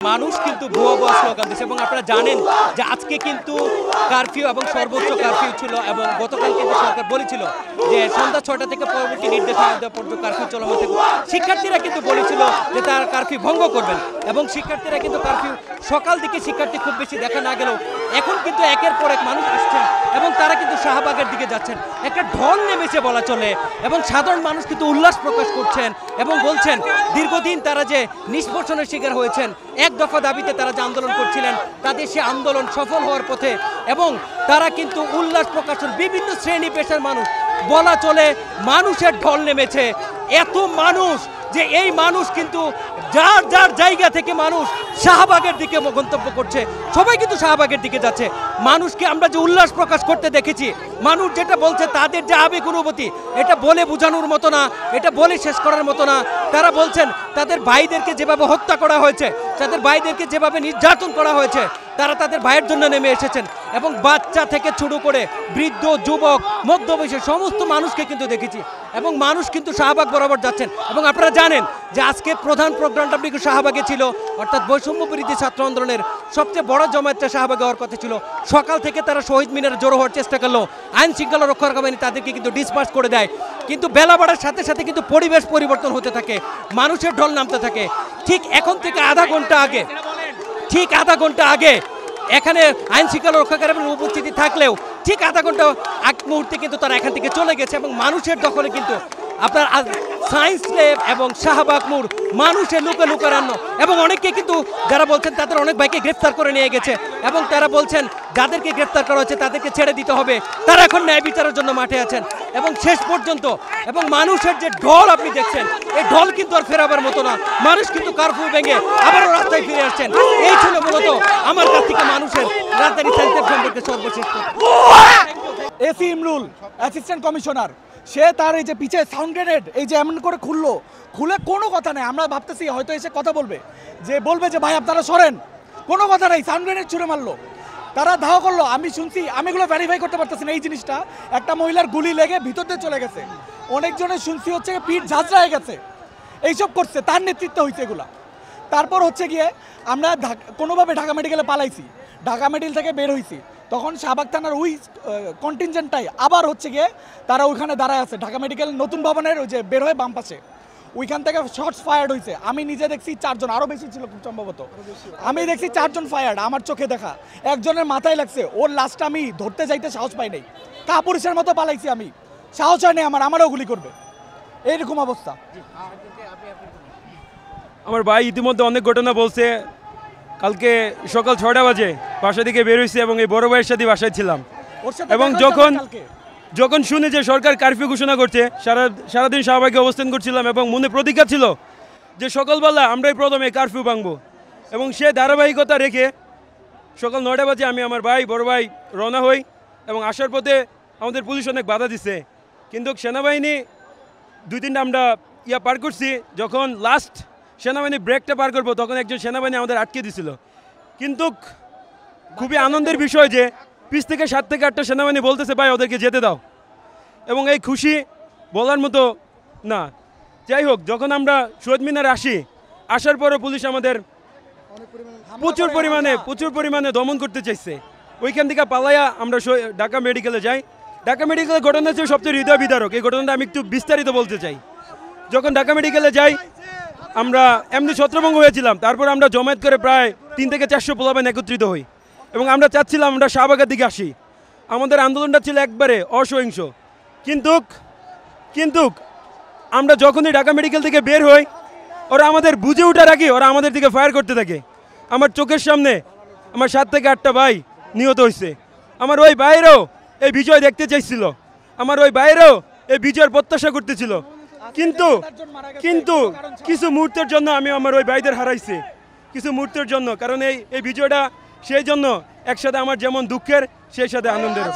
মানুষ কিন্তু ভুয়া ভুয়া স্লোগান দিচ্ছে এবং আপনারা জানেন যে আজকে কিন্তু কারফিউ এবং সর্বোচ্চ কারফিউ ছিল এবং গতকাল কিন্তু সরকার বলেছিল যে সন্ধ্যা 6টা থেকে পরবর্তী নির্দেশনা দেওয়া পর্যন্ত কারফিউ চলমান থাকবে। শিক্ষার্থীরা কিন্তু বলেছিল যে তারা কারফিউ ভঙ্গ করবেন এবং শিক্ষার্থীরা কিন্তু কারফিউ সকাল দিকে শিক্ষার্থী খুব বেশি দেখা না গেলেও এখন কিন্তু একের পর এক মানুষ আসছেন এবং তারা কিন্তু শাহবাগের দিকে যাচ্ছেন। একটা ঢল নেমেছে বলা চলে এবং সাধারণ মানুষ কিন্তু উল্লাস প্রকাশ করছেন এবং বলছেন দীর্ঘদিন তারা যে নিষ্পেষণের শিকার হয়েছেন, এক দফা দাবিতে তারা যে আন্দোলন করছিলেন তাদের সে আন্দোলন সফল হওয়ার পথে এবং তারা কিন্তু উল্লাস প্রকাশন বিভিন্ন শ্রেণী পেশার মানুষ বলা চলে মানুষের ঢল নেমেছে। এত মানুষ যে এই মানুষ কিন্তু যার যার জায়গা থেকে মানুষ শাহবাগের দিকে গন্তব্য করছে, সবাই কিন্তু শাহবাগের দিকে যাচ্ছে। মানুষকে আমরা যে উল্লাস প্রকাশ করতে দেখেছি, মানুষ যেটা বলছে তাদের যে আবেগ অনুভূতি এটা বলে বোঝানোর মতো না, এটা বলে শেষ করার মতো না। তারা বলছেন তাদের ভাইদেরকে যেভাবে হত্যা করা হয়েছে, তাদের ভাইদেরকে যেভাবে নির্যাতন করা হয়েছে, তারা তাদের ভাইয়ের জন্য নেমে এসেছেন এবং বাচ্চা থেকে শুরু করে বৃদ্ধ যুবক মধ্যবয়সী সমস্ত মানুষকে কিন্তু দেখেছি এবং মানুষ কিন্তু শাহবাগ বরাবর যাচ্ছেন। এবং আপনারা জানেন যে আজকে প্রধান প্রোগ্রামটা কিন্তু শাহবাগে ছিল, অর্থাৎ বৈষম্য বিরোধী ছাত্র আন্দোলনের সবচেয়ে বড় জমায়েতটা শাহবাগে হওয়ার কথা ছিল। সকাল থেকে তারা শহীদ মিনারে জড়ো হওয়ার চেষ্টা করলো, আইন শৃঙ্খলা রক্ষাকারী বাহিনী তাদেরকে কিন্তু ডিসপার্স করে দেয়, কিন্তু বেলা বাড়ার সাথে সাথে কিন্তু পরিবেশ পরিবর্তন হতে থাকে, মানুষের ঢল নামতে থাকে। ঠিক এখন থেকে আধা ঘন্টা আগে এখানে আইন শৃঙ্খলা রক্ষাকারী বাহিনীর উপস্থিতি থাকলেও ঠিক আধা ঘন্টা আগ মুহূর্তে কিন্তু তারা এখান থেকে চলে গেছে এবং মানুষের দখলে কিন্তু আপনার সায়েন্স ল্যাব এবং শাহবাগ মোড় মানুষের লুকে লুকারান্ন এবং অনেকে কিন্তু যারা বলছেন তাদের অনেক ভাইকে গ্রেফতার করে নিয়ে গেছে এবং তারা বলছেন যাদেরকে গ্রেফতার করা হচ্ছে তাদেরকে ছেড়ে দিতে হবে, তারা এখন ন্যায় বিচারের জন্য মাঠে আছেন এবং শেষ পর্যন্ত এবং মানুষের যে ঢল আপনি দেখছেন এই ঢল কিন্তু আর ফেরাবার মতো না। মানুষ কিন্তু কারফিউ ভেঙে আবারও রাস্তায় ফিরে আসছেন। এই ছিল মূলত আমার কাছ থেকে মানুষের রাজধানী সেন্টার সম্পর্কে সর্বশেষ। এসি ইমরুল অ্যাসিস্ট্যান্ট কমিশনার, সে তার এই যে পিছে সাউন্ড গ্রেনেড এই যে এমন করে খুলে কোনো কথা নেই। আমরা ভাবতেছি হয়তো এসে কথা বলবে যে ভাই আপনারা সরেন, কোনো কথা নেই, সাউন্ড গ্রেনেড ছুড়ে মারলো, তারা ধাওয়া করলো। আমি শুনছি, আমি এগুলো ভেরিফাই করতে পারতেছি না এই জিনিসটা, একটা মহিলার গুলি লেগে ভিতর দিয়ে চলে গেছে, অনেকজনের শুনছি হচ্ছে পিঠ ঝাঁঝরা হয়ে গেছে, এইসব করছে, তার নেতৃত্ব হয়েছে এগুলা। তারপর হচ্ছে গিয়ে আমরা কোনোভাবে ঢাকা মেডিকেলে পালাইছি, ঢাকা মেডিকেল থেকে বের হয়েছি, তখন শাহবাগ থানার ওই কন্টিনজেন্টটাই আবার হচ্ছে গিয়ে তারা ওইখানে দাঁড়ায় আছে ঢাকা মেডিকেল নতুন ভবনের ওই যে বের হয়ে বাম পাশে, ওইখান থেকে শর্টস ফায়ার্ড হয়েছে। আমি নিজে দেখছি 4 জন, আরও বেশি ছিল খুব সম্ভবত, আমি দেখছি 4 জন ফায়ার্ড আমার চোখে দেখা, একজনের মাথায় লাগছে, ওর লাস্টটা আমি ধরতে যাইতে সাহস পাই নাই, কাপুরুষের মতো পালাইছি আমি, সাহস হয় নাই আমারও গুলি করবে, এইরকম অবস্থা। আমার ভাই ইতিমধ্যে অনেক ঘটনা বলছে। কালকে সকাল 6টা বাজে বাসা থেকে বের হয়েছি এবং এই বড় ভাইয়ের সাথে বাসায় ছিলাম এবং যখন শুনে যে সরকার কারফিউ ঘোষণা করছে সারাদিন শাহবাগে অবস্থান করছিলাম এবং মনে প্রতিজ্ঞা ছিল যে সকালবেলা আমরাই প্রথমে কারফিউ ভাঙবো এবং সে ধারাবাহিকতা রেখে সকাল 9টা বাজে আমি আমার ভাই বড় ভাই রওনা হই এবং আসার পথে আমাদের পুলিশ অনেক বাধা দিচ্ছে, কিন্তু সেনাবাহিনী 2-3টা আমরা পার করছি। যখন লাস্ট সেনাবাহিনী ব্রেকটা পার করবো তখন একজন সেনাবাহিনী আমাদের আটকে দিছিল, কিন্তু খুবই আনন্দের বিষয় যে পিছ থেকে 7 থেকে 8টা সেনাবাহিনী বলতেছে ভাই ওদেরকে যেতে দাও এবং এই খুশি বলার মতো না। যাই হোক, যখন আমরা শহীদ মিনারে আসার পরে পুলিশ আমাদের প্রচুর পরিমাণে দমন করতে চাইছে। ওইখান থেকে পালাইয়া আমরা ঢাকা মেডিকেলে যাই। ঢাকা মেডিকেলের ঘটনা হচ্ছে সবচেয়ে হৃদয় বিদারক, এই ঘটনাটা আমি একটু বিস্তারিত বলতে চাই। যখন ঢাকা মেডিকেলে যাই আমরা এমনি ছত্রভঙ্গ হয়েছিলাম, তারপর আমরা জমায়েত করে প্রায় 3 থেকে 400 পোলাপাইন একত্রিত হই এবং আমরা চাচ্ছিলাম আমরা শাহবাগের দিকে আসি। আমাদের আন্দোলনটা ছিল একবারে অসহিংস, কিন্তু আমরা যখনই ঢাকা মেডিকেল থেকে বের হই ওরা আমাদের বুঝে ওঠার আগে ওরা আমাদের দিকে ফায়ার করতে থাকে। আমার চোখের সামনে আমার 7 থেকে 8টা ভাই নিহত হয়েছে। আমার ওই ভাইয়েরও এই বিজয় দেখতে চাইছিল, আমার ওই ভাইয়েরও এই বিজয়ের প্রত্যাশা করতেছিল, কিন্তু কিছু মুহূর্তের জন্য আমি আমার ওই ভাইদের হারাইছি, কিছু মুহূর্তের জন্য। কারণ এই বিজয়টা সেই জন্য একসাথে আমার যেমন দুঃখের সেই সাথে আনন্দের।